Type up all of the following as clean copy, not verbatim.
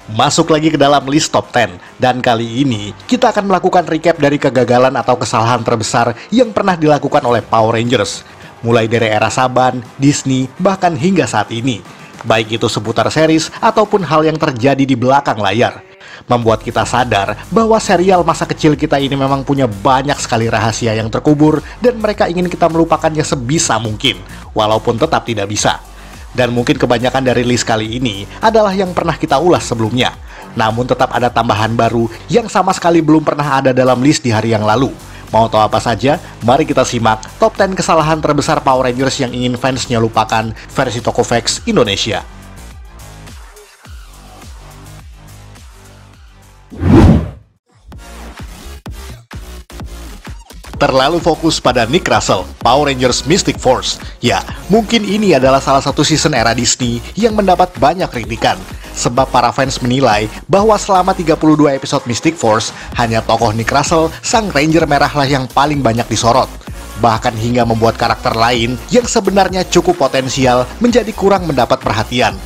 Masuk lagi ke dalam list top 10, dan kali ini kita akan melakukan recap dari kegagalan atau kesalahan terbesar yang pernah dilakukan oleh Power Rangers, mulai dari era Saban, Disney, bahkan hingga saat ini, baik itu seputar series ataupun hal yang terjadi di belakang layar. Membuat kita sadar bahwa serial masa kecil kita ini memang punya banyak sekali rahasia yang terkubur dan mereka ingin kita melupakannya sebisa mungkin, walaupun tetap tidak bisa. Dan mungkin kebanyakan dari list kali ini adalah yang pernah kita ulas sebelumnya. Namun tetap ada tambahan baru yang sama sekali belum pernah ada dalam list di hari yang lalu. Mau tahu apa saja? Mari kita simak top 10 kesalahan terbesar Power Rangers yang ingin fansnya lupakan versi Tokofax Indonesia. Terlalu fokus pada Nick Russell, Power Rangers Mystic Force. Ya, mungkin ini adalah salah satu season era Disney yang mendapat banyak kritikan. Sebab para fans menilai bahwa selama 32 episode Mystic Force, hanya tokoh Nick Russell, sang Ranger merah lah yang paling banyak disorot. Bahkan hingga membuat karakter lain yang sebenarnya cukup potensial menjadi kurang mendapat perhatian.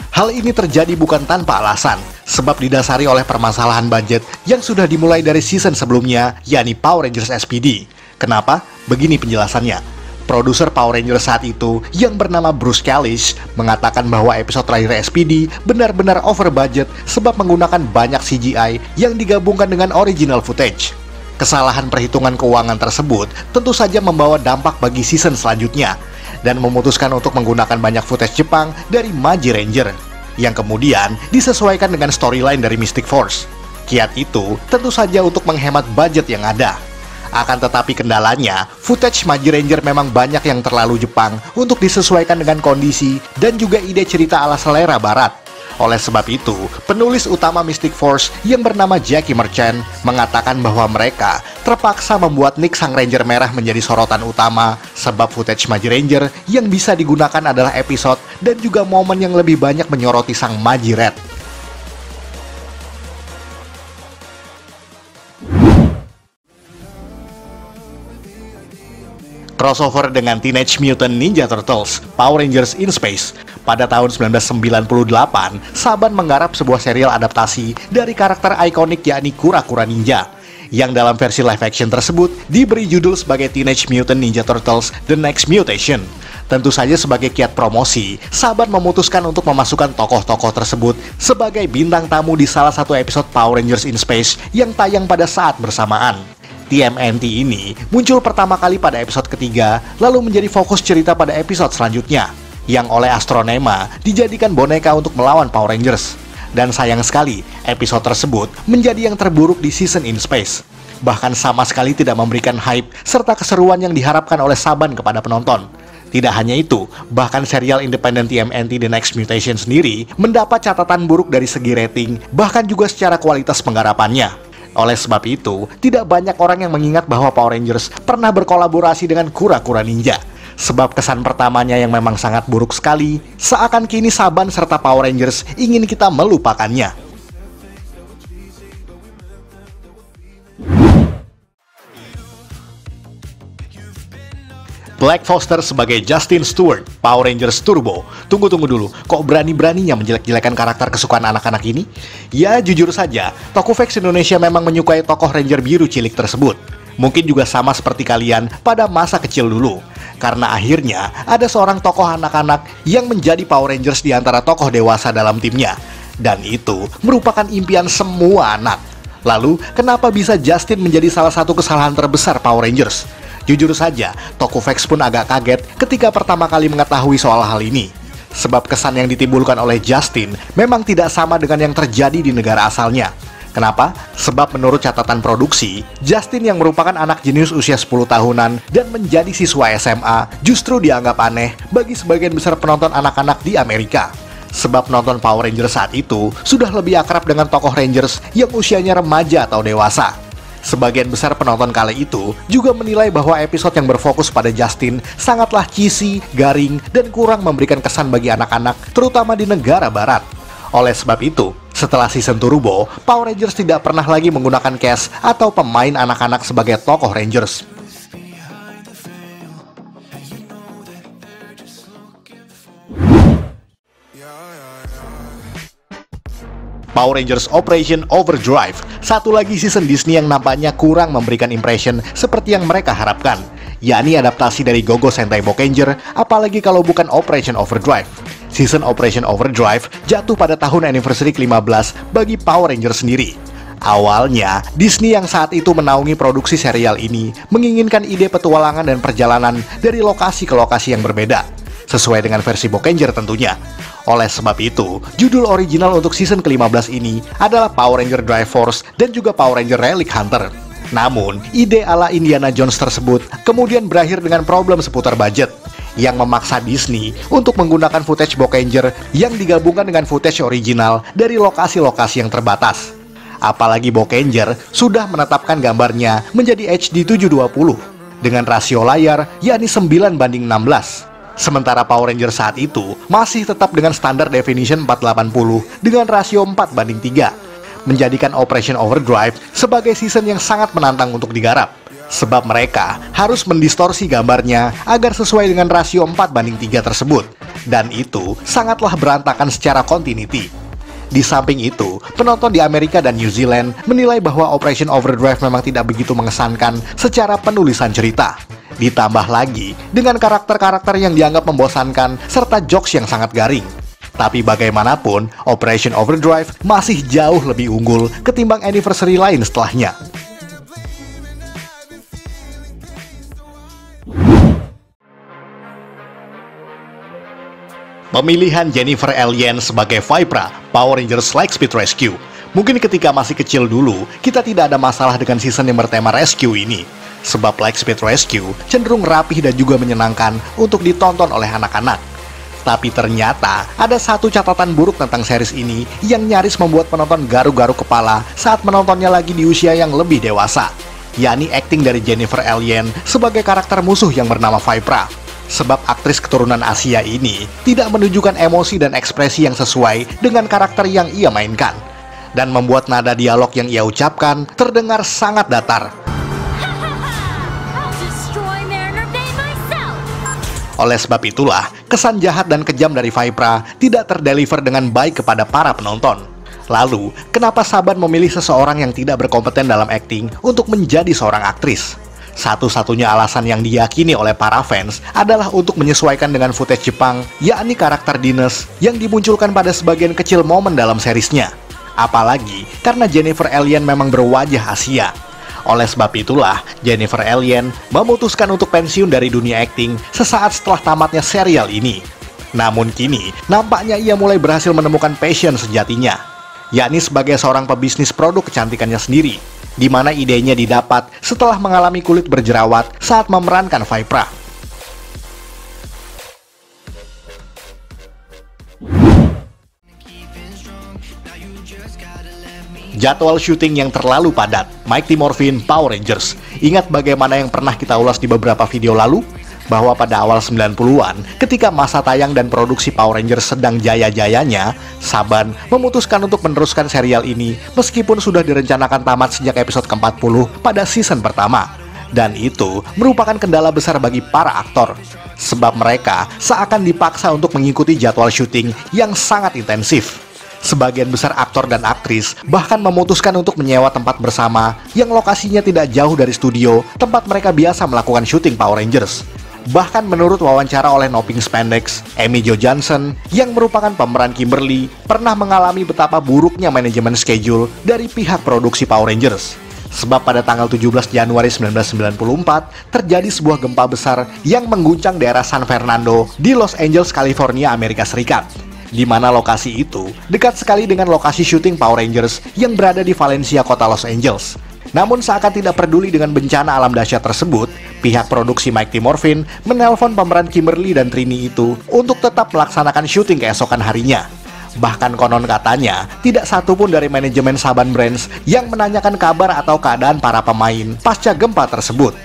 Hal ini terjadi bukan tanpa alasan, sebab didasari oleh permasalahan budget yang sudah dimulai dari season sebelumnya, yakni Power Rangers SPD. Kenapa? Begini penjelasannya. Produser Power Rangers saat itu, yang bernama Bruce Kalish, mengatakan bahwa episode terakhir SPD benar-benar over budget sebab menggunakan banyak CGI yang digabungkan dengan original footage. Kesalahan perhitungan keuangan tersebut tentu saja membawa dampak bagi season selanjutnya, dan memutuskan untuk menggunakan banyak footage Jepang dari Magi Ranger, yang kemudian disesuaikan dengan storyline dari Mystic Force. Kiat itu tentu saja untuk menghemat budget yang ada. Akan tetapi kendalanya, footage Magi Ranger memang banyak yang terlalu Jepang untuk disesuaikan dengan kondisi dan juga ide cerita ala selera barat. Oleh sebab itu, penulis utama Mystic Force yang bernama Jackie Merchant mengatakan bahwa mereka terpaksa membuat Nick sang Ranger merah menjadi sorotan utama sebab footage Magi Ranger yang bisa digunakan adalah episode dan juga momen yang lebih banyak menyoroti sang Magi Red. Crossover dengan Teenage Mutant Ninja Turtles, Power Rangers in Space. Pada tahun 1998, Saban menggarap sebuah serial adaptasi dari karakter ikonik yakni Kura-Kura Ninja, yang dalam versi live action tersebut diberi judul sebagai Teenage Mutant Ninja Turtles The Next Mutation. Tentu saja sebagai kiat promosi, Saban memutuskan untuk memasukkan tokoh-tokoh tersebut sebagai bintang tamu di salah satu episode Power Rangers in Space yang tayang pada saat bersamaan. TMNT ini muncul pertama kali pada episode ketiga, lalu menjadi fokus cerita pada episode selanjutnya, yang oleh Astronema dijadikan boneka untuk melawan Power Rangers. Dan sayang sekali, episode tersebut menjadi yang terburuk di season in Space. Bahkan sama sekali tidak memberikan hype serta keseruan yang diharapkan oleh Saban kepada penonton. Tidak hanya itu, bahkan serial independen TMNT The Next Mutation sendiri mendapat catatan buruk dari segi rating, bahkan juga secara kualitas penggarapannya. Oleh sebab itu, tidak banyak orang yang mengingat bahwa Power Rangers pernah berkolaborasi dengan Kura-Kura Ninja. Sebab kesan pertamanya yang memang sangat buruk sekali, seakan kini Saban serta Power Rangers ingin kita melupakannya. Black Foster sebagai Justin Stewart, Power Rangers Turbo. Tunggu dulu, kok berani-beraninya menjelek-jelekan karakter kesukaan anak-anak ini? Ya, jujur saja, Tokofax Indonesia memang menyukai tokoh Ranger biru cilik tersebut. Mungkin juga sama seperti kalian pada masa kecil dulu. Karena akhirnya ada seorang tokoh anak-anak yang menjadi Power Rangers di antara tokoh dewasa dalam timnya. Dan itu merupakan impian semua anak. Lalu, kenapa bisa Justin menjadi salah satu kesalahan terbesar Power Rangers? Jujur saja, Tokofax pun agak kaget ketika pertama kali mengetahui soal hal ini. Sebab kesan yang ditimbulkan oleh Justin memang tidak sama dengan yang terjadi di negara asalnya. Kenapa? Sebab menurut catatan produksi, Justin yang merupakan anak jenius usia 10 tahunan dan menjadi siswa SMA justru dianggap aneh bagi sebagian besar penonton anak-anak di Amerika. Sebab penonton Power Rangers saat itu sudah lebih akrab dengan tokoh Rangers yang usianya remaja atau dewasa. Sebagian besar penonton kala itu juga menilai bahwa episode yang berfokus pada Justin sangatlah cheesy, garing, dan kurang memberikan kesan bagi anak-anak, terutama di negara barat. Oleh sebab itu, setelah season Turbo, Power Rangers tidak pernah lagi menggunakan cast atau pemain anak-anak sebagai tokoh Rangers. Power Rangers Operation Overdrive, satu lagi season Disney yang nampaknya kurang memberikan impression seperti yang mereka harapkan, yakni adaptasi dari Go-Go Sentai Bockenger, apalagi kalau bukan Operation Overdrive. Season Operation Overdrive jatuh pada tahun anniversary ke-15 bagi Power Rangers sendiri. Awalnya, Disney yang saat itu menaungi produksi serial ini menginginkan ide petualangan dan perjalanan dari lokasi ke lokasi yang berbeda, sesuai dengan versi Bockenger tentunya. Oleh sebab itu, judul original untuk season ke-15 ini adalah Power Ranger Drive Force dan juga Power Ranger Relic Hunter. Namun, ide ala Indiana Jones tersebut kemudian berakhir dengan problem seputar budget, yang memaksa Disney untuk menggunakan footage Bockenger yang digabungkan dengan footage original dari lokasi-lokasi yang terbatas. Apalagi Bockenger sudah menetapkan gambarnya menjadi HD 720 dengan rasio layar yakni 9:16. Sementara Power Ranger saat itu masih tetap dengan standar definition 480 dengan rasio 4:3, menjadikan Operation Overdrive sebagai season yang sangat menantang untuk digarap, sebab mereka harus mendistorsi gambarnya agar sesuai dengan rasio 4:3 tersebut, dan itu sangatlah berantakan secara continuity. Di samping itu, penonton di Amerika dan New Zealand menilai bahwa Operation Overdrive memang tidak begitu mengesankan secara penulisan cerita. Ditambah lagi dengan karakter-karakter yang dianggap membosankan serta jokes yang sangat garing. Tapi bagaimanapun, Operation Overdrive masih jauh lebih unggul ketimbang anniversary lain setelahnya. Pemilihan Jennifer Alien sebagai Vipra, Power Rangers Lightspeed Rescue. Mungkin ketika masih kecil dulu, kita tidak ada masalah dengan season yang bertema rescue ini. Sebab Lightspeed Rescue cenderung rapih dan juga menyenangkan untuk ditonton oleh anak-anak. Tapi ternyata ada satu catatan buruk tentang series ini yang nyaris membuat penonton garuk-garuk kepala saat menontonnya lagi di usia yang lebih dewasa, yakni akting dari Jennifer Alien sebagai karakter musuh yang bernama Vipra. Sebab aktris keturunan Asia ini tidak menunjukkan emosi dan ekspresi yang sesuai dengan karakter yang ia mainkan, dan membuat nada dialog yang ia ucapkan terdengar sangat datar. Oleh sebab itulah, kesan jahat dan kejam dari Vipra tidak terdeliver dengan baik kepada para penonton. Lalu, kenapa Saban memilih seseorang yang tidak berkompeten dalam akting untuk menjadi seorang aktris? Satu-satunya alasan yang diyakini oleh para fans adalah untuk menyesuaikan dengan footage Jepang, yakni karakter Dines yang dimunculkan pada sebagian kecil momen dalam seriesnya. Apalagi karena Jennifer Alien memang berwajah Asia. Oleh sebab itulah, Jennifer Alien memutuskan untuk pensiun dari dunia akting sesaat setelah tamatnya serial ini. Namun kini, nampaknya ia mulai berhasil menemukan passion sejatinya, yakni sebagai seorang pebisnis produk kecantikannya sendiri, di mana idenya didapat setelah mengalami kulit berjerawat saat memerankan Vipra. Jadwal syuting yang terlalu padat, Mighty Morphin Power Rangers. Ingat bagaimana yang pernah kita ulas di beberapa video lalu? Bahwa pada awal 90-an, ketika masa tayang dan produksi Power Rangers sedang jaya-jayanya, Saban memutuskan untuk meneruskan serial ini meskipun sudah direncanakan tamat sejak episode ke-40 pada season pertama. Dan itu merupakan kendala besar bagi para aktor, sebab mereka seakan dipaksa untuk mengikuti jadwal syuting yang sangat intensif. Sebagian besar aktor dan aktris bahkan memutuskan untuk menyewa tempat bersama yang lokasinya tidak jauh dari studio tempat mereka biasa melakukan syuting Power Rangers. Bahkan menurut wawancara oleh Nopping Spandex, Amy Jo Johnson yang merupakan pemeran Kimberly pernah mengalami betapa buruknya manajemen schedule dari pihak produksi Power Rangers. Sebab pada tanggal 17 Januari 1994 terjadi sebuah gempa besar yang mengguncang daerah San Fernando di Los Angeles, California, Amerika Serikat, di mana lokasi itu dekat sekali dengan lokasi syuting Power Rangers yang berada di Valencia, kota Los Angeles. Namun seakan tidak peduli dengan bencana alam dahsyat tersebut, pihak produksi Mighty Morphin menelpon pemeran Kimberly dan Trini itu untuk tetap melaksanakan syuting keesokan harinya. Bahkan konon katanya, tidak satupun dari manajemen Saban Brands yang menanyakan kabar atau keadaan para pemain pasca gempa tersebut.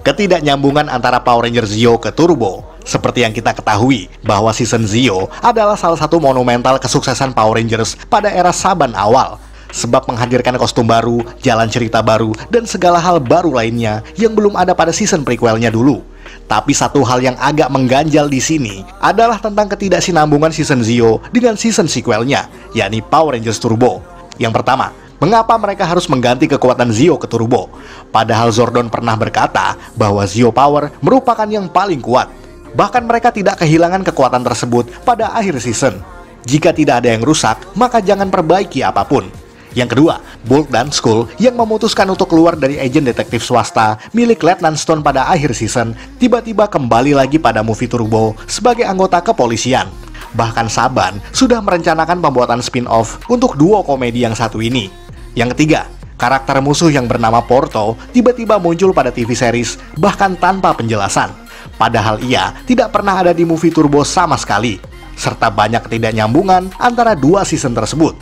Ketidaknyambungan antara Power Ranger Zeo ke Turbo. Seperti yang kita ketahui, bahwa season Zeo adalah salah satu monumental kesuksesan Power Rangers pada era Saban awal. sebab menghadirkan kostum baru, jalan cerita baru, dan segala hal baru lainnya yang belum ada pada season prequelnya dulu. Tapi satu hal yang agak mengganjal di sini adalah tentang ketidaksinambungan season Zeo dengan season sequelnya, yakni Power Rangers Turbo. Yang pertama, mengapa mereka harus mengganti kekuatan Zeo ke Turbo? Padahal Zordon pernah berkata bahwa Zeo Power merupakan yang paling kuat. Bahkan mereka tidak kehilangan kekuatan tersebut pada akhir season. Jika tidak ada yang rusak, maka jangan perbaiki apapun. Yang kedua, Bulk dan Skull yang memutuskan untuk keluar dari agen detektif swasta milik Lieutenant Stone pada akhir season, tiba-tiba kembali lagi pada movie Turbo sebagai anggota kepolisian. Bahkan Saban sudah merencanakan pembuatan spin-off untuk duo komedi yang satu ini. Yang ketiga, karakter musuh yang bernama Porto tiba-tiba muncul pada TV series bahkan tanpa penjelasan. Padahal ia tidak pernah ada di movie Turbo sama sekali, serta banyak ketidaknyambungan antara dua season tersebut.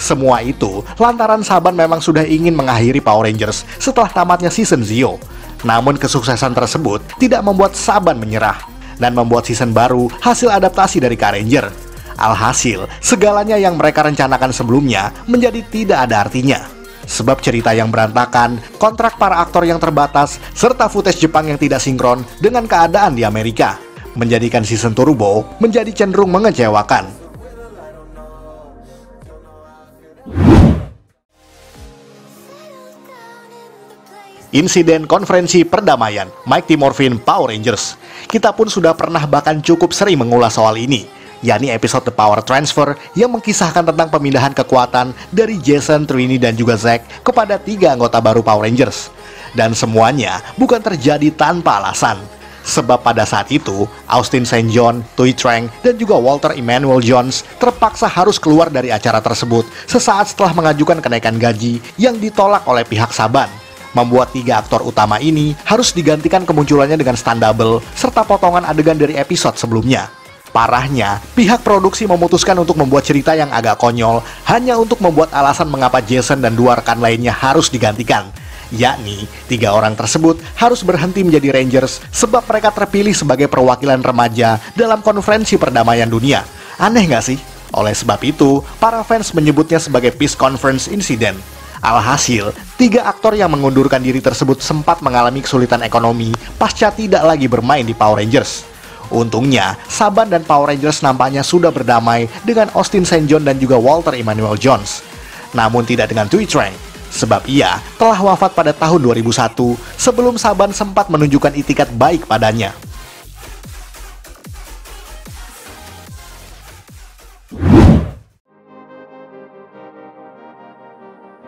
Semua itu lantaran Saban memang sudah ingin mengakhiri Power Rangers setelah tamatnya season Zeo. Namun kesuksesan tersebut tidak membuat Saban menyerah dan membuat season baru hasil adaptasi dari K-Ranger. Alhasil, segalanya yang mereka rencanakan sebelumnya menjadi tidak ada artinya. Sebab cerita yang berantakan, kontrak para aktor yang terbatas, serta footage Jepang yang tidak sinkron dengan keadaan di Amerika, menjadikan season Turbo menjadi cenderung mengecewakan. Insiden konferensi perdamaian Mighty Morphin Power Rangers. Kita pun sudah pernah bahkan cukup sering mengulas soal ini, yakni episode The Power Transfer yang mengkisahkan tentang pemindahan kekuatan dari Jason, Trini, dan juga Zack kepada 3 anggota baru Power Rangers. Dan semuanya bukan terjadi tanpa alasan. Sebab pada saat itu, Austin St. John, Tui Trang, dan juga Walter Emmanuel Jones terpaksa harus keluar dari acara tersebut sesaat setelah mengajukan kenaikan gaji yang ditolak oleh pihak Saban. Membuat 3 aktor utama ini harus digantikan kemunculannya dengan stunt double serta potongan adegan dari episode sebelumnya. Parahnya, pihak produksi memutuskan untuk membuat cerita yang agak konyol hanya untuk membuat alasan mengapa Jason dan 2 rekan lainnya harus digantikan. Yakni, 3 orang tersebut harus berhenti menjadi Rangers sebab mereka terpilih sebagai perwakilan remaja dalam konferensi perdamaian dunia. Aneh nggak sih? Oleh sebab itu, para fans menyebutnya sebagai Peace Conference Incident. Alhasil, 3 aktor yang mengundurkan diri tersebut sempat mengalami kesulitan ekonomi pasca tidak lagi bermain di Power Rangers. Untungnya, Saban dan Power Rangers nampaknya sudah berdamai dengan Austin St. John dan juga Walter Emmanuel Jones. Namun tidak dengan Tui Trang, sebab ia telah wafat pada tahun 2001 sebelum Saban sempat menunjukkan itikat baik padanya.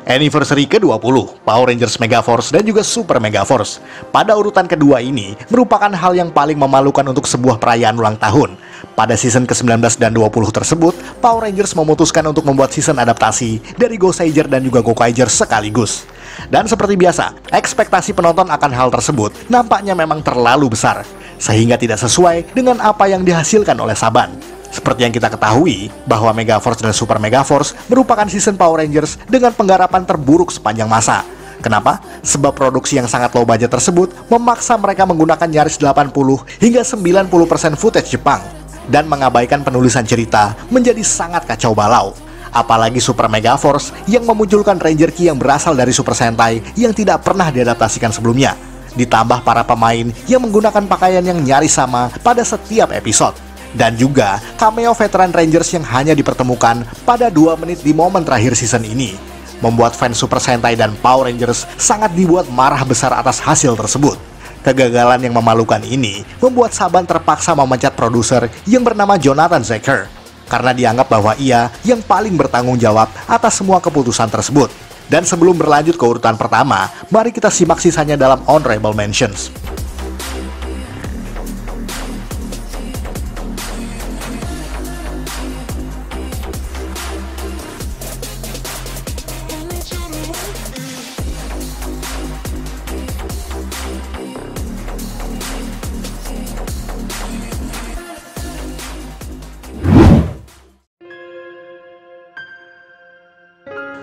Anniversary ke-20, Power Rangers Megaforce dan juga Super Megaforce. Pada urutan kedua ini, merupakan hal yang paling memalukan untuk sebuah perayaan ulang tahun. Pada season ke-19 dan 20 tersebut, Power Rangers memutuskan untuk membuat season adaptasi dari Goseiger dan juga Gokaiger sekaligus. Dan seperti biasa, ekspektasi penonton akan hal tersebut nampaknya memang terlalu besar, sehingga tidak sesuai dengan apa yang dihasilkan oleh Saban. Seperti yang kita ketahui, bahwa Megaforce dan Super Megaforce merupakan season Power Rangers dengan penggarapan terburuk sepanjang masa. Kenapa? Sebab produksi yang sangat low budget tersebut memaksa mereka menggunakan nyaris 80 hingga 90% footage Jepang dan mengabaikan penulisan cerita menjadi sangat kacau balau. Apalagi Super Megaforce yang memunculkan Ranger Ki yang berasal dari Super Sentai yang tidak pernah diadaptasikan sebelumnya. Ditambah para pemain yang menggunakan pakaian yang nyaris sama pada setiap episode. Dan juga cameo veteran Rangers yang hanya dipertemukan pada 2 menit di momen terakhir season ini, membuat fans Super Sentai dan Power Rangers sangat dibuat marah besar atas hasil tersebut. Kegagalan yang memalukan ini membuat Saban terpaksa memecat produser yang bernama Jonathan Zacher, karena dianggap bahwa ia yang paling bertanggung jawab atas semua keputusan tersebut. Dan sebelum berlanjut ke urutan pertama, mari kita simak sisanya dalam Honorable Mentions.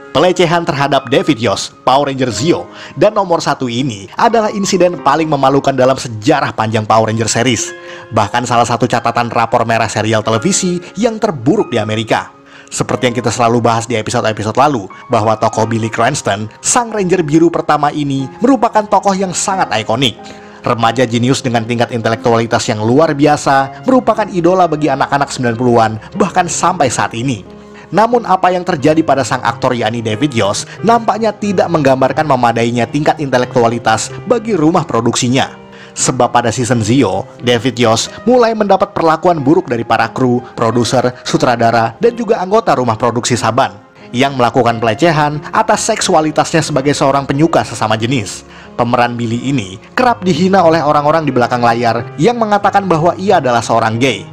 Pelecehan terhadap David Yost, Power Ranger Zeo, dan nomor 1 ini adalah insiden paling memalukan dalam sejarah panjang Power Ranger series. Bahkan salah satu catatan rapor merah serial televisi yang terburuk di Amerika. Seperti yang kita selalu bahas di episode-episode lalu, bahwa tokoh Billy Cranston, sang Ranger biru pertama ini, merupakan tokoh yang sangat ikonik. Remaja jenius dengan tingkat intelektualitas yang luar biasa, merupakan idola bagi anak-anak 90-an, bahkan sampai saat ini. Namun apa yang terjadi pada sang aktor yakni David Yost, nampaknya tidak menggambarkan memadainya tingkat intelektualitas bagi rumah produksinya. Sebab pada season Zio, David Yost mulai mendapat perlakuan buruk dari para kru, produser, sutradara, dan juga anggota rumah produksi Saban yang melakukan pelecehan atas seksualitasnya sebagai seorang penyuka sesama jenis. Pemeran Billy ini kerap dihina oleh orang-orang di belakang layar yang mengatakan bahwa ia adalah seorang gay.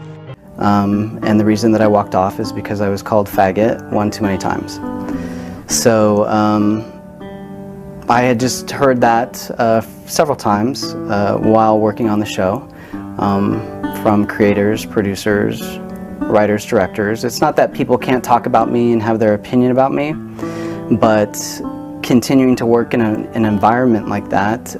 And the reason that I walked off is because I was called faggot one too many times. So I had just heard that several times while working on the show from creators, producers, writers, directors. It's not that people can't talk about me and have their opinion about me, but continuing to work in an environment like that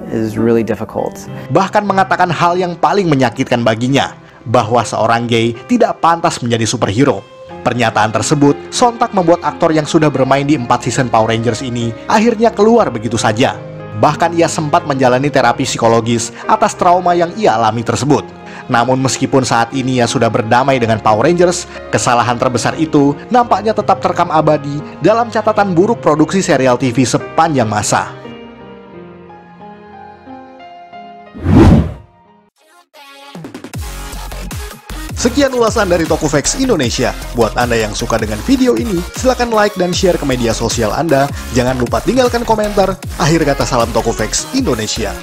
is really difficult. Bahkan mengatakan hal yang paling menyakitkan baginya, bahwa seorang gay tidak pantas menjadi superhero. Pernyataan tersebut sontak membuat aktor yang sudah bermain di 4 season Power Rangers ini akhirnya keluar begitu saja. Bahkan ia sempat menjalani terapi psikologis atas trauma yang ia alami tersebut. Namun meskipun saat ini ia sudah berdamai dengan Power Rangers, kesalahan terbesar itu nampaknya tetap terekam abadi dalam catatan buruk produksi serial TV sepanjang masa. Sekian ulasan dari Tokofax Indonesia. Buat Anda yang suka dengan video ini, silakan like dan share ke media sosial Anda. Jangan lupa tinggalkan komentar. Akhir kata, salam Tokofax Indonesia.